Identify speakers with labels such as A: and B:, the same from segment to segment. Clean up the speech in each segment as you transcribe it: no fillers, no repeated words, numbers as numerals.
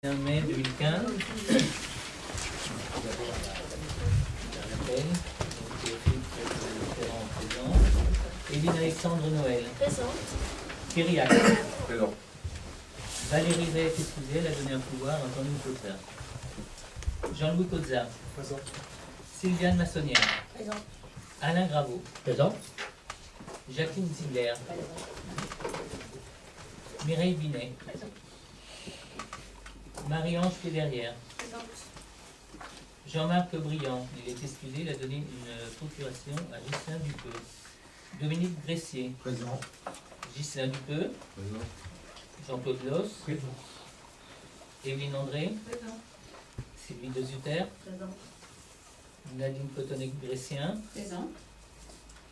A: 1 mai 2015. Évelyne Alexandre Noël.
B: Présente.
A: Kyriac.
C: Présent.
A: Valérie Zayat-Escouzet, elle a donné un pouvoir à Antoine Cozza. Jean-Louis Cozza.
C: Présent.
A: Sylviane Massonnière.
B: Présente.
A: Alain Graveau.
D: Présent.
A: Jacqueline Ziller. Mireille Binet.
B: Présente.
A: Marie-Ange Pédérière.
B: Présente.
A: Jean-Marc Briand, il est excusé, il a donné une procuration à Ghislain Dupeux. Dominique Gressier.
C: Présent.
A: Ghislain Dupeux.
C: Présent.
A: Jean-Claude Loss.
C: Présent.
A: Evelyne André.
B: Présente.
A: Sylvie De Zutter.
B: Présente.
A: Nadine Cotonnet-Gressien.
B: Présente.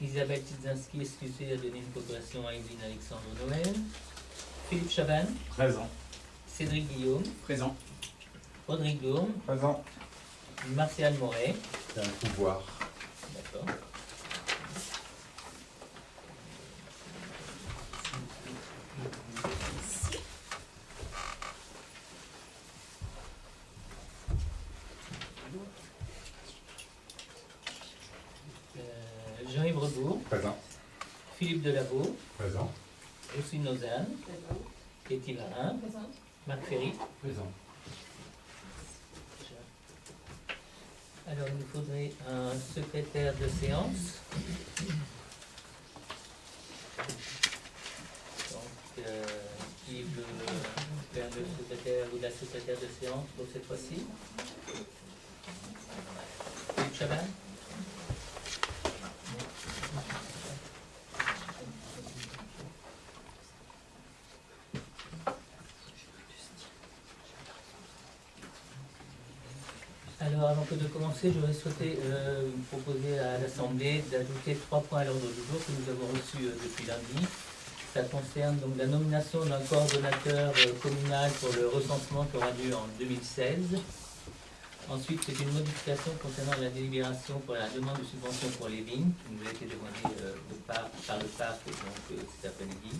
A: Isabelle Tidzinski, excusée, a donné une procuration à Évelyne Alexandre Noël. Philippe Chaban.
C: Présent.
A: Cédric Guillaume.
C: Présent.
A: Rodrigue Dourme.
C: Présent.
A: Martial Moret.
C: C'est un pouvoir.
A: D'accord. Jean-Yves Rebourg.
C: Présent.
A: Philippe Delaveau.
C: Présent.
A: Jocelyne Lausanne.
B: Présente.
A: Katie Varin.
B: Présente.
A: Marc Ferry.
C: Présent.
A: Alors, il nous faudrait un secrétaire de séance. Donc, qui veut faire le secrétaire ou la secrétaire de séance pour cette fois-ci? Philippe Chaban? Alors, avant que de commencer, j'aurais souhaité proposer à l'Assemblée d'ajouter 3 points à l'ordre du jour que nous avons reçus depuis lundi. Ça concerne donc la nomination d'un coordonnateur communal pour le recensement qui aura lieu en 2016. Ensuite, c'est une modification concernant la délibération pour la demande de subvention pour les vignes, qui nous a été demandée par le parc donc, cet après-midi.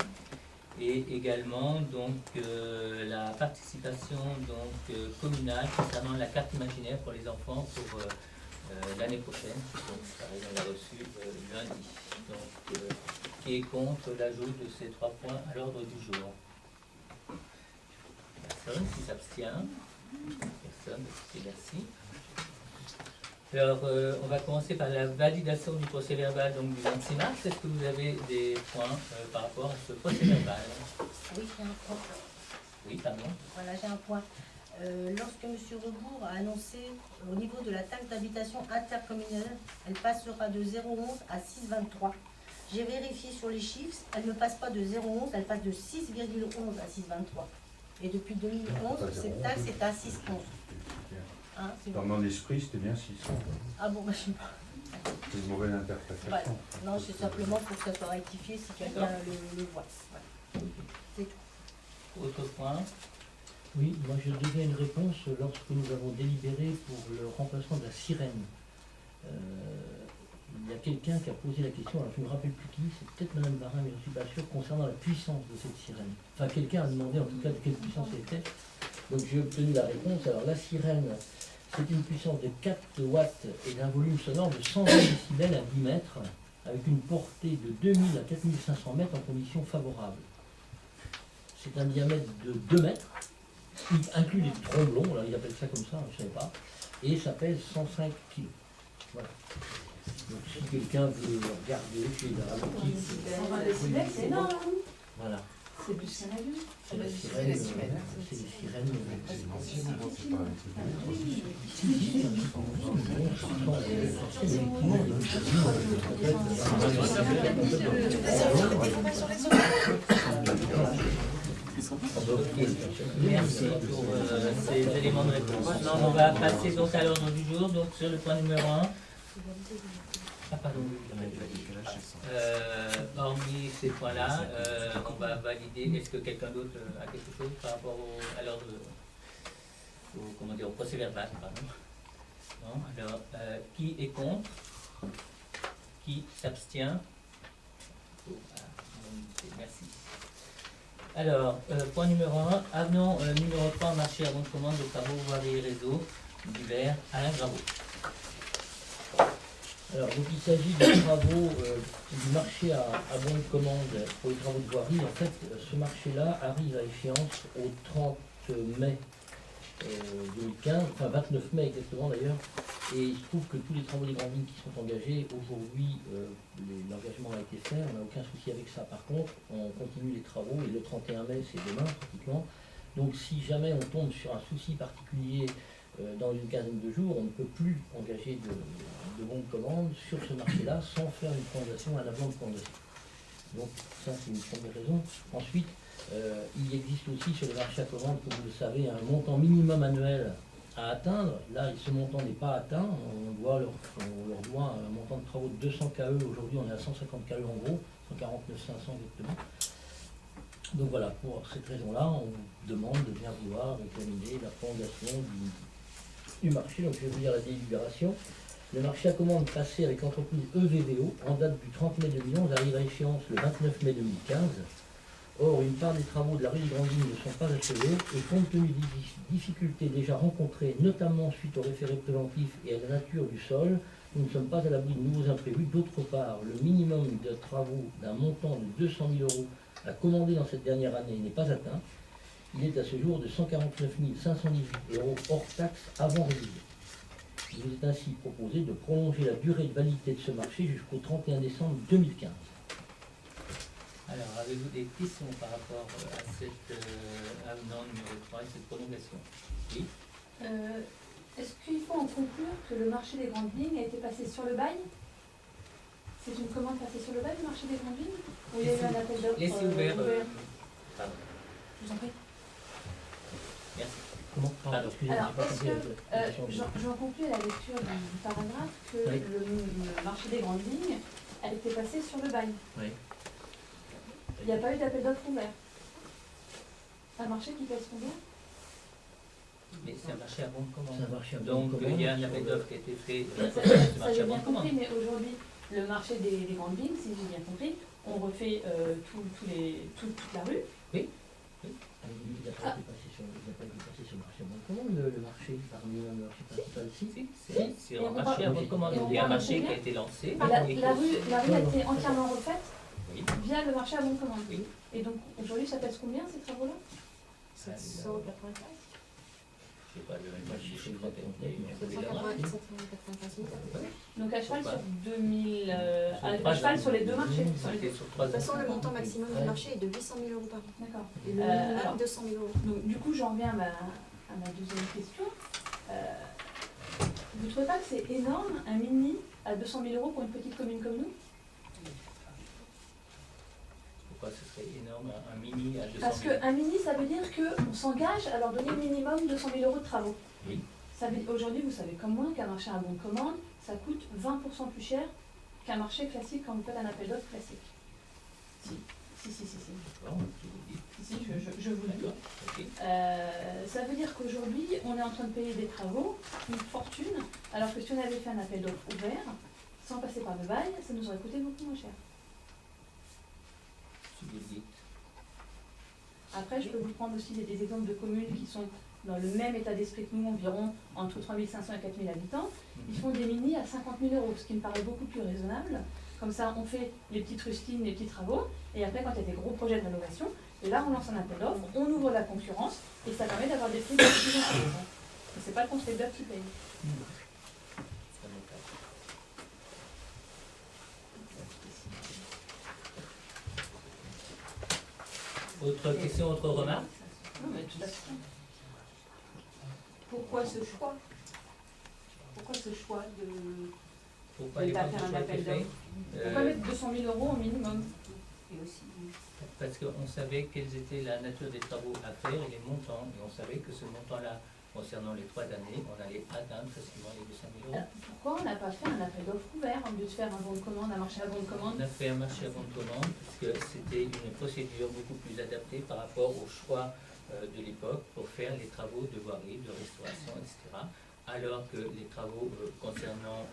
A: Et également donc la participation donc communale concernant la carte imaginaire pour les enfants pour l'année prochaine. Donc pareil, on l'a reçu lundi. Donc qui est contre l'ajout de ces 3 points à l'ordre du jour? Personne qui s'abstient? Personne, merci. Alors, on va commencer par la validation du procès verbal donc, du 26 mars. Est-ce que vous avez des points par rapport à ce procès verbal?
B: Oui, j'ai un point.
A: Oui, pardon.
B: Voilà, j'ai un point. Lorsque M. Rebourg a annoncé au niveau de la taxe d'habitation intercommunale, elle passera de 0,11 à 6,23. J'ai vérifié sur les chiffres, elle ne passe pas de 0,11, elle passe de 6,11 à 6,23. Et depuis 2011, cette taxe est à 6,11. Hein,
E: dans mon esprit, c'était bien 600.
B: Ah bon, bah, je sais pas.
E: C'est une mauvaise interprétation.
B: Voilà. Non, c'est simplement pour que ça soit rectifié si quelqu'un le voit. Voilà. C'est tout.
A: Autre point.
D: Oui, moi je devais une réponse lorsque nous avons délibéré pour le remplacement de la sirène. Il y a quelqu'un qui a posé la question, alors je ne me rappelle plus qui, c'est peut-être Madame Barin, mais je ne suis pas sûr, concernant la puissance de cette sirène. Enfin, quelqu'un a demandé en tout cas de quelle puissance elle était. Donc j'ai obtenu la réponse. Alors la sirène, c'est une puissance de 4 watts et d'un volume sonore de 120 décibels à 10 mètres, avec une portée de 2000 à 4500 mètres en conditions favorables. C'est un diamètre de 2 mètres, qui inclut les tromblons, là, ils appellent ça comme ça, je ne savais pas, et ça pèse 105 kg. Voilà. Donc si quelqu'un veut regarder, j'ai la petite...
F: 120 décibels, c'est énorme.
D: Voilà.
F: C'est plus qu'un avion.
D: C'est la sirène. C'est les sirènes.
A: Merci pour ces éléments de réponse. Maintenant, on va passer donc à l'ordre du jour, donc sur le point numéro 1. Ah, pardon. Hormis ces points-là, on va valider. Est-ce que quelqu'un d'autre a quelque chose par rapport à l'ordre, au procès verbal, pardon? Non. Alors, qui est contre? Qui s'abstient? Merci. Alors, point numéro 1, avenant numéro 3, marché à bon de commande de travaux voirie et réseau divers, Alain Graveau.
D: Alors, donc il s'agit des travaux du marché à bon de commande pour les travaux de voirie. En fait, ce marché-là arrive à échéance au 30 mai 2015, enfin 29 mai exactement d'ailleurs. Et il se trouve que tous les travaux des grandes lignes qui sont engagés, aujourd'hui, l'engagement a été fait, on n'a aucun souci avec ça. Par contre, on continue les travaux et le 31 mai, c'est demain pratiquement. Donc si jamais on tombe sur un souci particulier dans une quinzaine de jours, on ne peut plus engager de bons de commande sur ce marché-là sans faire une prolongation, un avenant de prolongation. Donc ça, c'est une première raison. Ensuite, il existe aussi sur le marché à commande, comme vous le savez, un montant minimum annuel à atteindre. Là, ce montant n'est pas atteint. On leur doit un montant de travaux de 200 KE. Aujourd'hui, on est à 150 KE en gros, 149 500 exactement. Donc voilà, pour cette raison-là, on vous demande de bien vouloir examiner la prolongation du marché. Donc je vais vous lire la délibération. Le marché à commande passé avec l'entreprise EVVO en date du 30 mai 2011 arrive à échéance le 29 mai 2015. Or, une part des travaux de la rue des Grandes Lignes ne sont pas achevés et compte tenu des difficultés déjà rencontrées, notamment suite au référé préventif et à la nature du sol, nous ne sommes pas à l'abri de nouveaux imprévus. D'autre part, le minimum de travaux d'un montant de 200 000 € à commander dans cette dernière année n'est pas atteint. Il est à ce jour de 149 518 € hors taxes avant révision. Il vous est ainsi proposé de prolonger la durée de validité de ce marché jusqu'au 31 décembre 2015.
A: Alors, avez-vous des questions par rapport à cet avenant numéro 3 et cette prolongation? Oui.
F: Est-ce qu'il faut en conclure que le marché des grandes lignes a été passé sur le bail? C'est une commande passée sur le bail, le marché des grandes lignes? Ou il y a eu un appel d'offres
A: Laissez ouvert. Pardon.
F: Je vous en prie.
A: Merci.
D: Comment?
A: Alors,
D: Excusez-moi,
F: Alors,
D: j'ai pas
F: est-ce
D: compris la question.
F: j'en conclus à la lecture du paragraphe que
D: Oui.
F: le marché des grandes lignes a été passé sur le bail.
A: Oui.
F: Il n'y a pas eu d'appel d'offres ouvert. Un marché qui passe combien?
A: Mais c'est un marché à bon de commande.
D: C'est un marché à bon de
A: Donc,
D: commande
A: il y a un
D: sur
A: appel
D: le-
A: d'offres qui a été fait
F: Ça,
A: sur ce
F: ça,
A: marché
F: j'ai
A: à bon
F: bien
A: de commande.
F: compris, mais aujourd'hui, le marché des grandes lignes, si j'ai bien compris, on refait toute la rue.
D: Il n'a pas été passé sur le marché à bon de commande, le marché parmi le marché principal. Si.
A: Si, c'est
F: Et
A: un
F: on
A: marché à
F: parle-
A: bon de commande.
F: et on
A: Il y a un
F: parle de
A: marché qui
F: combien
A: a été lancé.
F: La
A: et
F: rue a été entièrement refaite
A: Oui.
F: via le marché à bon de commande.
A: Oui.
F: Et donc, aujourd'hui, ça pèse combien ces travaux-là?
B: 795.
A: Je sais pas, le marché, je crois que
F: Donc à cheval
A: Pourquoi
F: sur 2000, à
A: trois
F: cheval
A: ans.
F: sur les deux marchés. Sur les
A: C'était
F: deux.
A: sur 3
C: De toute façon,
A: ans.
C: le montant maximum du marché est de 800 000 € par an.
F: D'accord.
C: Et le
F: alors,
C: minimum, 200 000 €.
F: Donc du coup, j'en reviens à ma deuxième question. Vous ne trouvez pas que c'est énorme, un mini à 200 000 € pour une petite commune comme nous?
A: Pourquoi ce serait énorme, un mini à 200 000?
F: Parce qu'un mini, ça veut dire qu'on s'engage à leur donner minimum 200 000 € de travaux.
A: Oui.
F: Aujourd'hui, vous savez comme moi qu'un marché à bon de commande, ça coûte 20% plus cher qu'un marché classique quand vous faites un appel d'offres classique. Si.
A: D'accord, je vous dis.
F: Si, je vous le dis.
A: D'accord, ok.
F: Ça veut dire qu'aujourd'hui, on est en train de payer des travaux, une fortune, alors que si on avait fait un appel d'offres ouvert, sans passer par le bail, ça nous aurait coûté beaucoup moins cher.
A: Si vous le dites.
F: Après, je peux vous prendre aussi des exemples de communes qui sont dans le même état d'esprit que nous, environ entre 3500 et 4000 habitants. Ils font des mini à 50 000 €, ce qui me paraît beaucoup plus raisonnable. Comme ça, on fait les petites rustines, les petits travaux, et après, quand il y a des gros projets de rénovation, et là, on lance un appel d'offres, on ouvre la concurrence, et ça permet d'avoir des prix beaucoup plus intéressants. Et c'est pas le contribuable qui paye.
A: Ça m'étonne. Autre question, autre remarque?
F: Non, mais tout à fait.
G: Pourquoi ce choix? Pourquoi ce choix de...
A: Pourquoi
G: De
A: les
G: pas
A: banques
G: faire un
A: ont été
G: appel
A: faits?
F: Pourquoi mettre 200 000 € au minimum?
G: Et aussi...
A: Parce qu'on savait quelles étaient la nature des travaux à faire et les montants, et on savait que ce montant-là, concernant les 3 années, on allait atteindre facilement les 200 000 €.
F: Alors, pourquoi on n'a pas fait un appel d'offres ouvert au lieu de faire un bon de commande, un marché à bon de commande?
A: On a fait un marché à bon de commande parce que c'était une procédure beaucoup plus adaptée par rapport au choix de l'époque pour faire les travaux de voirie, de restauration, etc. Alors que les travaux concernant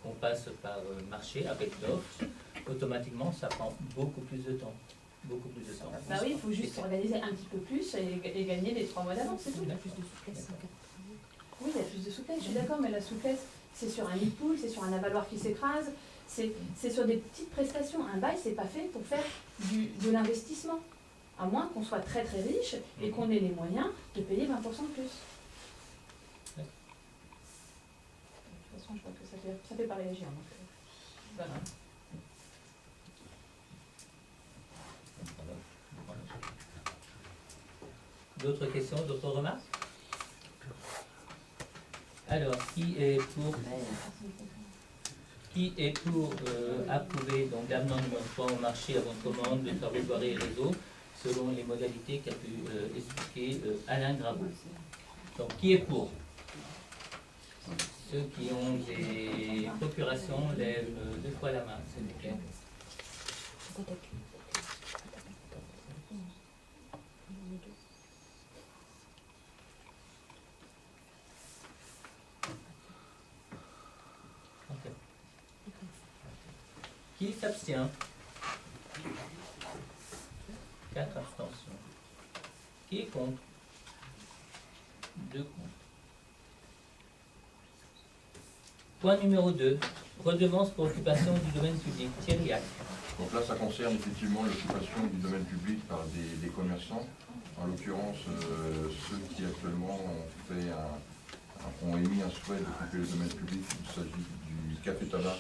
A: qu'on passe par marché avec d'offres, automatiquement ça prend beaucoup plus de temps. beaucoup plus de temps.
F: Bah oui, il faut juste s'organiser un petit peu plus et gagner les 3 mois d'avance, c'est tout.
A: Là,
B: Plus de souplesse.
F: Oui, il y a plus de souplesse, je suis d'accord, mais la souplesse, c'est sur un nid-pool, c'est sur un avaloir qui s'écrase, c'est sur des petites prestations. Un bail, c'est pas fait pour faire de l'investissement. À moins qu'on soit très très riche et qu'on ait les moyens de payer 20% de plus. De toute façon, je crois que ça fait pas réagir. Donc, voilà.
A: D'autres questions, d'autres remarques? Alors, qui est pour approuver donc l'avenant numéro 3 au marché avant commande de travaux voirie et réseau selon les modalités qu'a pu expliquer Alain Graveau? Donc, qui est pour? Ceux qui ont des procurations lèvent 2 fois la main, s'il vous plaît. Ok. Qui s'abstient? 4 abstentions. Qui est contre? 2 contre. Point numéro 2. Redevance pour occupation du domaine public. Thierry Hack.
H: Donc là, ça concerne effectivement l'occupation du domaine public par des commerçants, en l'occurrence ceux qui actuellement ont émis un souhait d'occuper le domaine public. Il s'agit du café tabac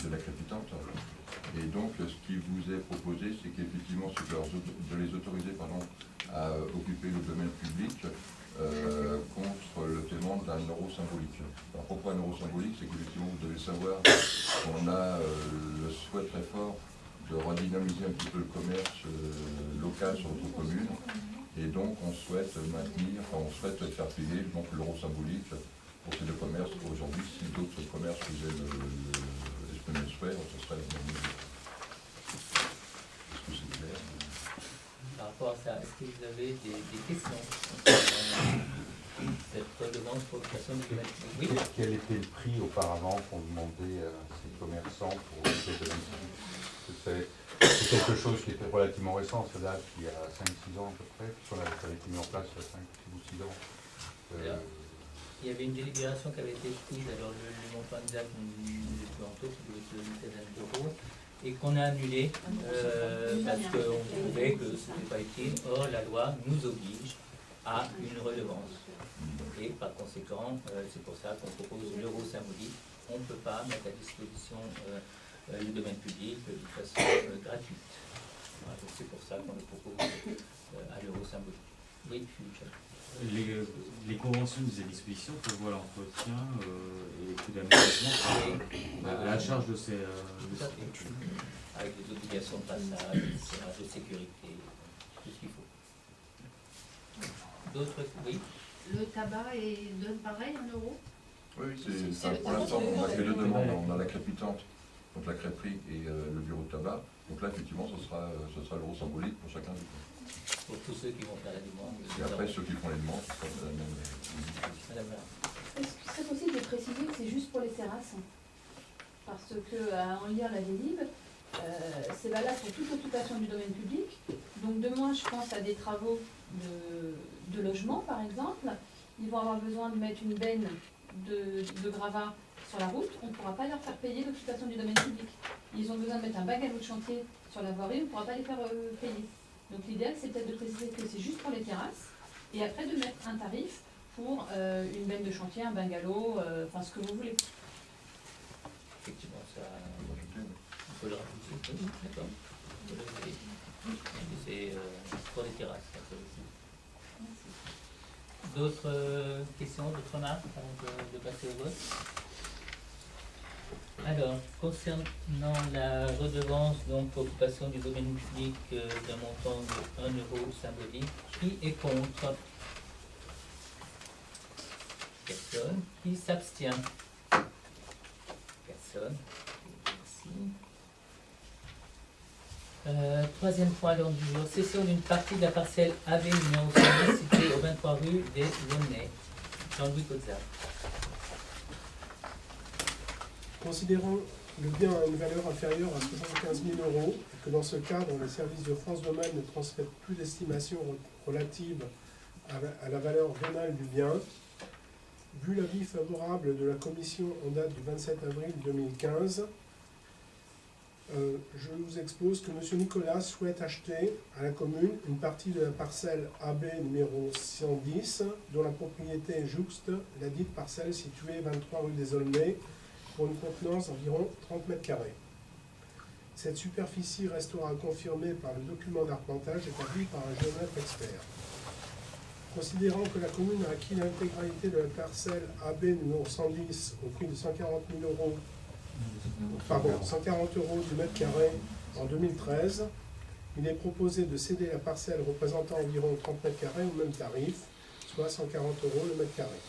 H: de la Crépitante. Et donc, ce qui vous est proposé, c'est qu'effectivement, c'est de les autoriser à occuper le domaine public contre le paiement d'un euro symbolique. Alors pourquoi un euro symbolique? C'est qu'effectivement, vous devez savoir qu'on a le souhait très fort de redynamiser un petit peu le commerce local sur notre commune. Et donc, on souhaite faire payer donc l'euro symbolique pour ces deux commerces. Aujourd'hui, si d'autres commerces faisaient le même souhait, ce serait la même mesure. Est-ce que c'est clair?
A: Par rapport à ça, est-ce que vous avez des questions concernant cette redevance pour occupation du domaine public? Oui.
E: Quel était le prix auparavant qu'on demandait à ces commerçants pour occuper le domaine public? C'est quelque chose qui était relativement récent, ça date il y a 5-6 ans à peu près, puisqu'on avait été mis en place il y a 5 ou 6 ans.
A: Il y avait une délibération qui avait été prise, alors le montant exact nous est plus en taux, qui devait être une quinzaine d'euros, et qu'on a annulé parce qu'on trouvait que ce n'était pas utile. Or, la loi nous oblige à une redevance. Et par conséquent, c'est pour ça qu'on propose l'euro symbolique. On ne peut pas mettre à disposition le domaine public de façon gratuite. Voilà, donc c'est pour ça qu'on le propose à l'euro symbolique. Oui, Future.
I: Les conventions de mise à disposition prévoient l'entretien et les coûts d'aménagement à la charge de ces...
A: Avec des obligations de passage, de sécurité, tout ce qu'il faut. D'autres, oui.
G: Le tabac donne pareil, 1 euro?
H: Oui, pour l'instant, on a fait deux demandes. On a la Crépitante, donc la crêperie et le bureau de tabac. Donc là, effectivement, ce sera l'euro symbolique pour chacun des cas.
A: Pour tous ceux qui vont faire la demande.
H: Et après, ceux qui font les demandes, ce sera la même.
A: Madame Vera.
F: Est-ce que ce serait possible de préciser que c'est juste pour les terrasses? Parce que, en lire la délib, c'est valable pour toute occupation du domaine public. Donc demain, je pense à des travaux de logement, par exemple. Ils vont avoir besoin de mettre une benne de gravats sur la route. On ne pourra pas leur faire payer l'occupation du domaine public. Ils ont besoin de mettre un bungalow de chantier sur la voirie, on ne pourra pas les faire payer. Donc l'idéal, c'est peut-être de préciser que c'est juste pour les terrasses, et après de mettre un tarif pour une benne de chantier, un bungalow, enfin ce que vous voulez.
A: Effectivement, ça, on peut le rajouter. Oui, d'accord. C'est pour les terrasses. D'autres questions, d'autres remarques avant de passer au vote? Alors, concernant la redevance donc pour occupation du domaine public d'un montant de 1 euro symbolique, qui est contre? Personne. Qui s'abstient? Personne. Merci. Troisième point à l'ordre du jour, cession d'une partie de la parcelle AV numéro 110 située au 23 rue des Launay. Jean-Louis Cozard.
J: Considérant le bien a une valeur inférieure à 75 000 €, et que dans ce cadre, les services de France Domaine ne transmettent plus d'estimation relative à la valeur vénale du bien. Vu l'avis favorable de la commission en date du 27 avril 2015, je vous expose que M. Nicolas souhaite acheter à la commune une partie de la parcelle AB numéro 110, dont la propriété jouxte la dite parcelle située 23 rue des Aulnay, pour une contenance d'environ 30 mètres carrés. Cette superficie restera confirmée par le document d'arpentage établi par un géomètre expert. Considérant que la commune a acquis l'intégralité de la parcelle AB numéro 110 au prix de 140 € du mètre carré en 2013, il est proposé de céder la parcelle représentant environ 30 mètres carrés au même tarif, soit 140 € le mètre carré.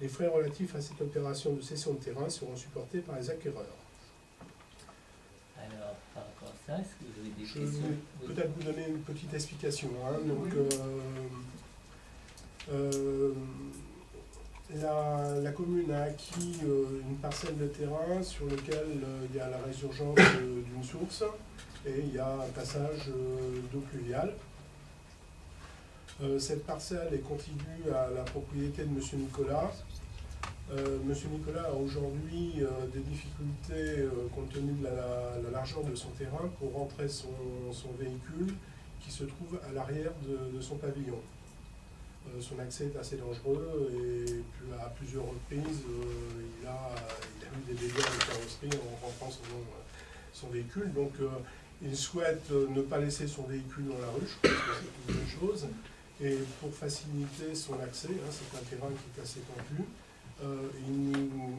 J: Les frais relatifs à cette opération de cession de terrain seront supportés par les acquéreurs.
A: Alors, par rapport à ça, est-ce que vous avez des
J: Je
A: questions?
J: vais
A: Oui.
J: peut-être vous donner une petite explication. Donc, la commune a acquis une parcelle de terrain sur lequel il y a la résurgence d'une source et il y a un passage d'eau pluviale. Cette parcelle est contiguë à la propriété de M. Nicolas. M. Nicolas a aujourd'hui des difficultés compte tenu de la largeur de son terrain pour rentrer son véhicule qui se trouve à l'arrière de son pavillon. Son accès est assez dangereux et à plusieurs reprises il a eu des dégâts de carrosserie en rentrant son véhicule. Donc il souhaite ne pas laisser son véhicule dans la rue, je pense que c'est une bonne chose. Et pour faciliter son accès, c'est un terrain qui est assez pentu,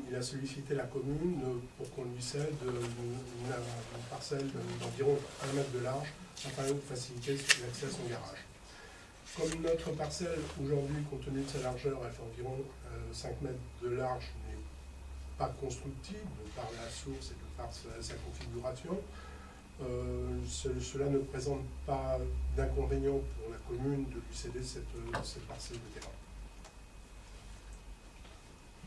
J: il a sollicité la commune pour qu'on lui cède une parcelle d'environ 1 mètre de large afin de faciliter l'accès à son garage. Comme notre parcelle aujourd'hui, compte tenu de sa largeur, elle fait environ 5 mètres de large, n'est pas constructible par la source et par sa configuration, cela ne présente pas d'inconvénient pour la commune de lui céder cette parcelle de terrain.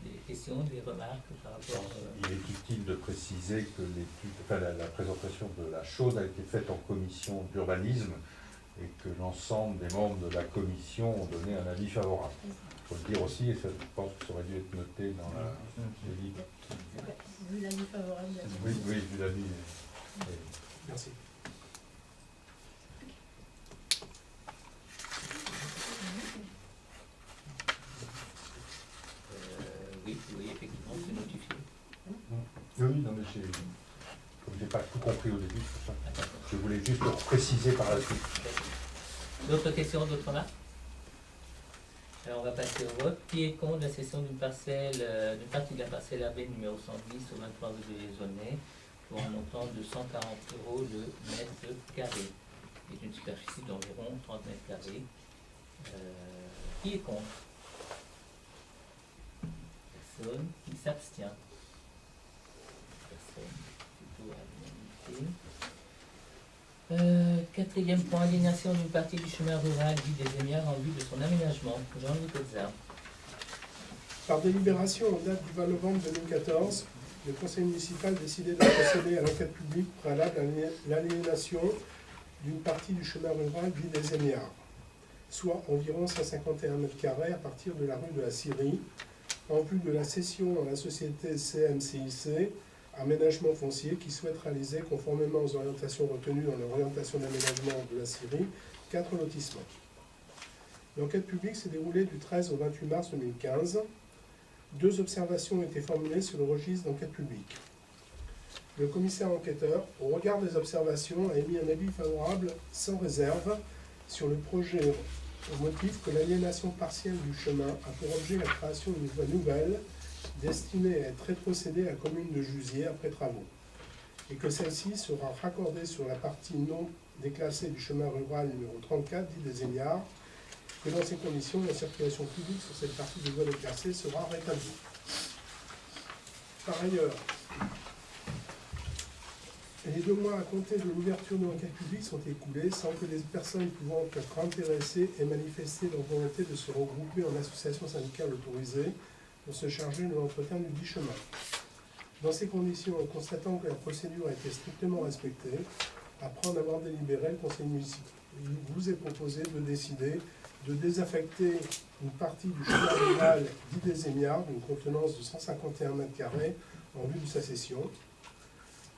A: Des questions, des remarques par rapport
E: Il est utile de préciser que la présentation de la chose a été faite en commission d'urbanisme et que l'ensemble des membres de la commission ont donné un avis favorable. Il faut le dire aussi, et ça, je pense que ça aurait dû être noté dans le livre.
B: Vu l'avis favorable.
E: Oui, vu l'avis.
J: Merci.
A: Oui, effectivement, c'est notifié.
E: Oui, non, mais comme je n'ai pas tout compris au début, c'est pour ça. Je voulais juste le préciser par la suite.
A: D'autres questions, d'autres remarques? Alors on va passer au vote. Qui est contre la cession d'une partie de la parcelle AB numéro 110 au 23 rue des Aulnay pour un montant de 140 € le mètre carré et d'une superficie d'environ 30 mètres carrés. Qui est contre? Personne. Qui s'abstient? Personne. C'est tout à l'unanimité. Quatrième point, aliénation d'une partie du chemin rural dit des Émières en vue de son aménagement. Jean-Louis Cozard.
J: Par délibération en date du 20 novembre 2014, le conseil municipal décidait de procéder à l'enquête publique préalable à l'aliénation d'une partie du chemin rural dit des Émières, soit environ 151 mètres carrés à partir de la rue de la Syrie, en vue de la cession à la société CMCIC, aménagement foncier, qui souhaite réaliser, conformément aux orientations retenues dans l'orientation d'aménagement de la Syrie, 4 lotissements. L'enquête publique s'est déroulée du 13 au 28 mars 2015. 2 observations ont été formulées sur le registre d'enquête publique. Le commissaire enquêteur, au regard des observations, a émis un avis favorable sans réserve sur le projet au motif que l'aliénation partielle du chemin a pour objet la création d'une voie nouvelle destinée à être rétrocédée à la commune de Jusier après travaux, et que celle-ci sera raccordée sur la partie non déclassée du chemin rural numéro 34, dit des Émiards, que dans ces conditions, la circulation publique sur cette partie de voie déclassée sera rétablie. Par ailleurs, les 2 mois à compter de l'ouverture de l'enquête publique sont écoulés sans que les personnes pouvant être intéressées aient manifesté leur volonté de se regrouper en association syndicale autorisée pour se charger de l'entretien du dit chemin. Dans ces conditions, en constatant que la procédure a été strictement respectée, après en avoir délibéré, le conseil municipal vous est proposé de décider de désaffecter une partie du chemin rural dit des Émiards, d'une contenance de 151 m² en vue de sa cession,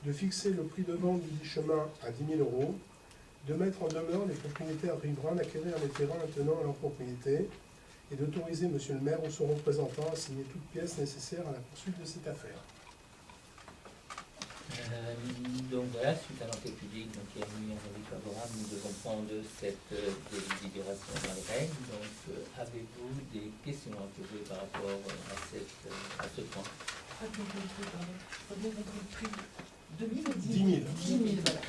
J: de fixer le prix de vente du dit chemin à 10 000 €, de mettre en demeure les propriétaires riverains d'acquérir les terrains attenant à leur propriété et d'autoriser monsieur le maire ou son représentant à signer toute pièce nécessaire à la poursuite de cette affaire.
A: Donc voilà, suite à l'enquête publique, donc il y a eu un avis favorable, nous devons prendre cette délibération dans les règles. Donc avez-vous des questions à poser par rapport à ce point?
J: 10 000.
F: Voilà.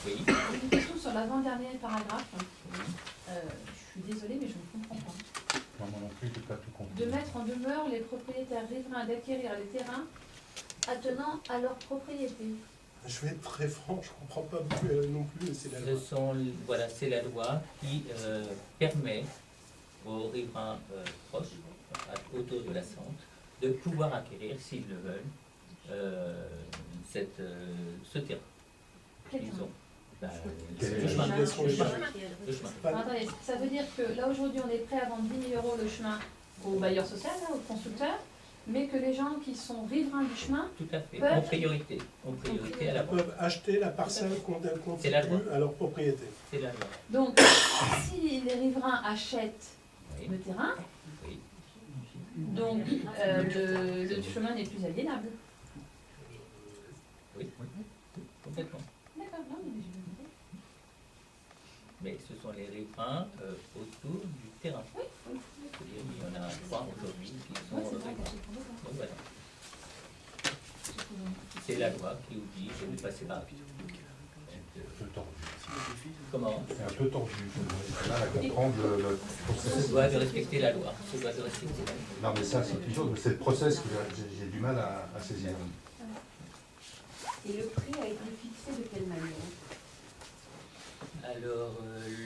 A: Oui.
F: Une question sur l'avant-dernier paragraphe. Je suis désolée, mais je ne comprends pas.
E: Non, moi non plus, je n'ai pas tout compris.
F: De mettre en demeure les propriétaires riverains d'acquérir les terrains attenant à leur propriété.
J: Je vais être très franc, je ne comprends pas non plus, c'est la loi.
A: Voilà, c'est la loi qui permet aux riverains proches, autour de la Sente, de pouvoir acquérir, s'ils le veulent, ce terrain.
F: Quel
A: Ils
F: terrain?
A: ont. Bah,
J: Quelle est
A: le
J: la
A: chemin.
J: législation
A: Le
J: légale?
A: chemin. Le chemin.
F: Attendez, ça veut dire que là aujourd'hui on est prêt à vendre 10 000 € le chemin au bailleur social, là, au constructeur, mais que les gens qui sont riverains du chemin
A: Tout à fait.
F: peuvent-
A: En priorité à la
J: Ils
A: vente.
J: peuvent acheter la parcelle qu'on
A: C'est la loi.
J: contribue à leur propriété.
A: C'est la loi.
F: Donc, si les riverains achètent
A: Oui.
F: le terrain,
A: Oui.
F: donc le chemin n'est plus aliénable.
A: Oui. Complètement.
F: D'accord, non, mais je veux dire.
A: Mais ce sont les riverains autour du terrain.
F: Oui, oui.
A: C'est-à-dire, il y en a 3 aujourd'hui qui sont
F: Ouais, c'est vrai
A: riverains.
F: qu'à ce
A: Donc voilà. C'est la loi qui oblige de ne passer par
E: C'est un peu tordu.
A: Comment?
E: C'est un peu tordu. Là, à comprendre le
A: Se
E: process.
A: doit de respecter la loi. Se doit de respecter la loi.
E: Non, mais ça, c'est toujours c'est le process que j'ai du mal à saisir.
G: Et le prix a été fixé de quelle manière?
A: Alors,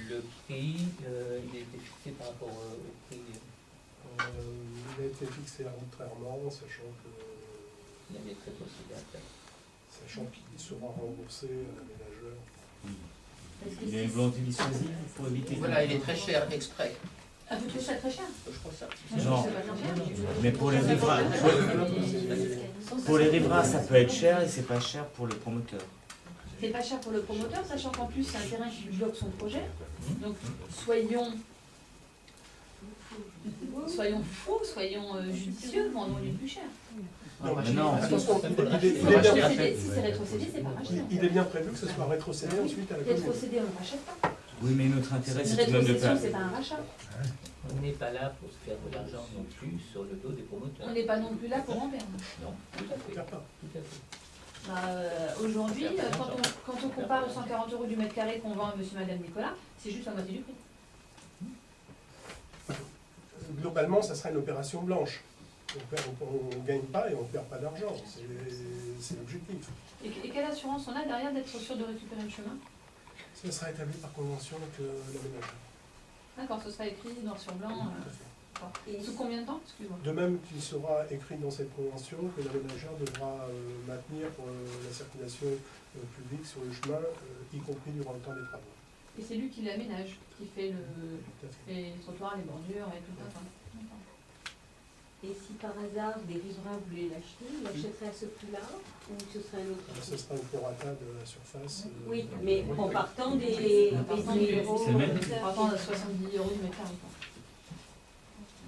A: le prix, il a été fixé par rapport au prix.
J: Il a été fixé arbitrairement, sachant
A: Il avait très procédé après.
J: qu'il sera remboursé à la ménageur.
I: Il y a une volonté dissuasive pour éviter.
A: Voilà, il est très cher exprès.
F: Ah, vous trouvez ça très cher?
A: Je crois ça.
F: Moi, je
I: Non.
F: trouve ça pas très cher.
I: Mais pour les riverains, pour les riverains, ça peut être cher et c'est pas cher pour le promoteur.
F: C'est pas cher pour le promoteur, sachant qu'en plus c'est un terrain qui bloque son projet. Donc soyons fous, soyons judicieux, vendons-lui plus cher.
J: Non,
I: mais non.
J: attention,
A: Il faut le
J: il
A: racheter.
J: est-
A: Il
J: il
A: faut
J: est
A: racheter
J: bien-
A: après.
F: Si c'est rétrocédé, c'est pas racheté.
J: il est bien prévu que ce soit rétrocédé ensuite à la commune.
F: Rétrocédé, on ne rachète pas.
I: Oui, mais notre intérêt,
F: Une
I: c'est tout de même de
F: rétrocession,
I: faire.
F: c'est pas un rachat.
A: On n'est pas là pour se faire de l'argent non plus sur le dos des promoteurs.
F: On n'est pas non plus là pour en perdre.
A: Non, tout à fait.
J: Faire pas.
A: Tout à fait.
F: Aujourd'hui, quand on compare aux 140 € du mètre carré qu'on vend à monsieur et madame Nicolas, c'est juste la moitié du prix.
J: Globalement, ça sera une opération blanche. On ne gagne pas et on ne perd pas d'argent. C'est l'objectif.
F: Et quelle assurance on a derrière d'être sûr de récupérer le chemin?
J: Ça sera établi par convention avec la ménagère.
F: D'accord, ce sera écrit noir sur blanc.
J: Tout à fait.
F: Et sous combien de temps? Excuse-moi.
J: De même qu'il sera écrit dans cette convention que la ménagère devra maintenir la circulation publique sur le chemin, y compris durant le temps des travaux.
F: Et c'est lui qui l'aménage, qui fait
J: Tout à fait.
F: les trottoirs, les bordures et tout ça.
G: Et si par hasard des riverains voulaient l'acheter, ils l'achèteraient à ce prix-là ou ce serait un autre
J: Alors,
G: prix?
J: ce sera une prorata de la surface.
G: Oui, mais en partant des
F: Partant
G: 10
F: du
G: 000
I: C'est le même
G: €.
F: Partant de 70 € du mètre carré.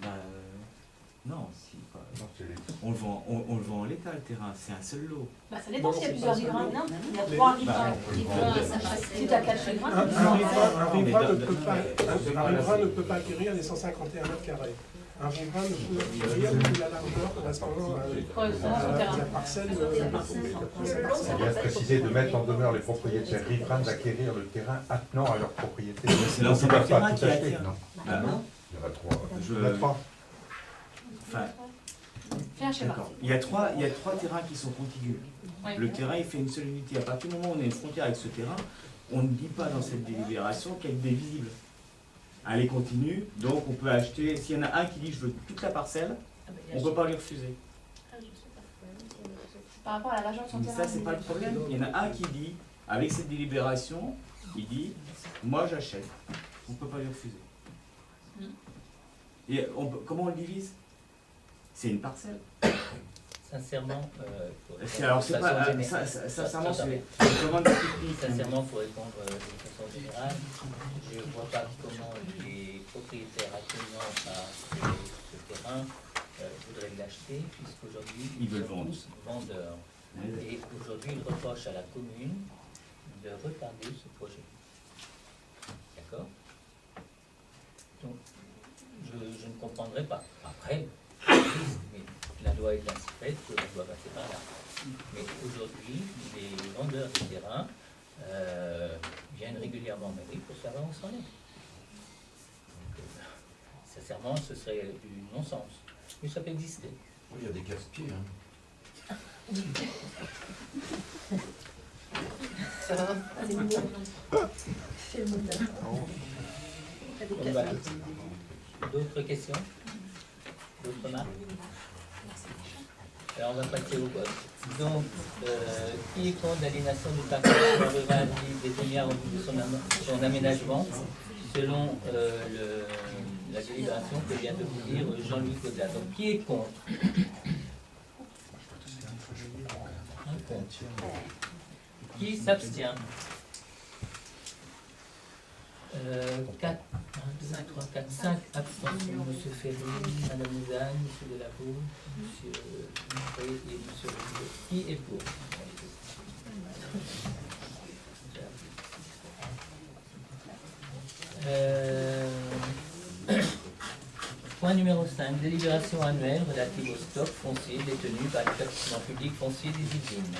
I: Bah, non, si, quoi.
E: Non, c'est les-
I: On le vend en l'état, le terrain, c'est un seul lot.
F: Bah, ça dépend
J: Non,
F: s'il y a
J: c'est
F: plusieurs
J: pas ça.
F: riverains.
G: Non,
F: Il y a
J: Les-
F: 3 riverains.
I: Bah,
F: qui font si tu as 4 riverains,
J: Un
F: tu vends
J: riverain ne peut pas acquérir les 151 mètres carrés. Un riverain ne peut acquérir que la largeur correspondant
F: correspondant à son
J: à
F: terrain.
J: la parcelle.
E: Il vient de préciser de mettre en demeure les propriétaires riverains d'acquérir le terrain attenant à leur propriété.
I: C'est
E: Donc,
I: l'ancien
E: ils peuvent pas
I: terrain
E: tout
I: qui
E: acheter,
I: attire.
E: non.
I: Ah non.
E: Il y en a 3.
I: Je-
E: Il y en a 3.
I: Enfin,
F: Fais un schéma.
I: d'accord. Il y a trois terrains qui sont contigus.
F: Ouais.
I: Le terrain, il fait une seule unité. À partir du moment où on a une frontière avec ce terrain, on ne dit pas dans cette délibération qu'elle est visible. Elle est continue, donc on peut acheter. S'il y en a un qui dit je veux toute la parcelle,
F: Ah bah, il y a
I: on ne peut pas lui refuser.
F: par rapport à l'argent de son
K: Mais
F: terrain.
K: ça, c'est pas le problème. Il y en a un qui dit, avec cette délibération, il dit, moi j'achète. On ne peut pas lui refuser. Et comment on le divise? C'est une parcelle.
A: Sincèrement,
K: Alors, c'est pas, sincèrement, c'est une commande technique.
A: Sincèrement, pour répondre de façon générale, je ne vois pas comment les propriétaires actuellement à ce terrain voudraient l'acheter, puisqu'aujourd'hui,
K: Ils veulent vendre.
A: tous vendeurs. Et aujourd'hui, ils reprochent à la commune de retarder ce projet. D'accord? Donc, je ne comprendrai pas. Après, mais la loi est ainsi faite que je dois passer par là. Mais aujourd'hui, les vendeurs de terrain viennent régulièrement en mairie pour savoir où ça en est. Donc, sincèrement, ce serait du non-sens. Mais ça peut exister.
L: Oui, il y a des casse-pieds. Hein.
B: Ça va? C'est le mot. C'est le mot de la fin.
A: Donc, voilà. D'autres questions? D'autres marques? Alors on va passer au vote. Donc, qui est contre l'aliénation du parc rural des Témières en vue de son aménagement, selon la délibération que vient de vous dire Jean-Louis Caudat? Donc, qui est contre? Un contre. Qui s'abstient? 4, 1, 2, 3, 4, 5 abstentions. Monsieur Ferry, Madame Ouzagne, Monsieur Delapeau, Monsieur Dupré et Monsieur Rigaud. Qui est pour? Point numéro 5, délibération annuelle relative au stock foncier détenu par l'établissement public foncier des Yvelines.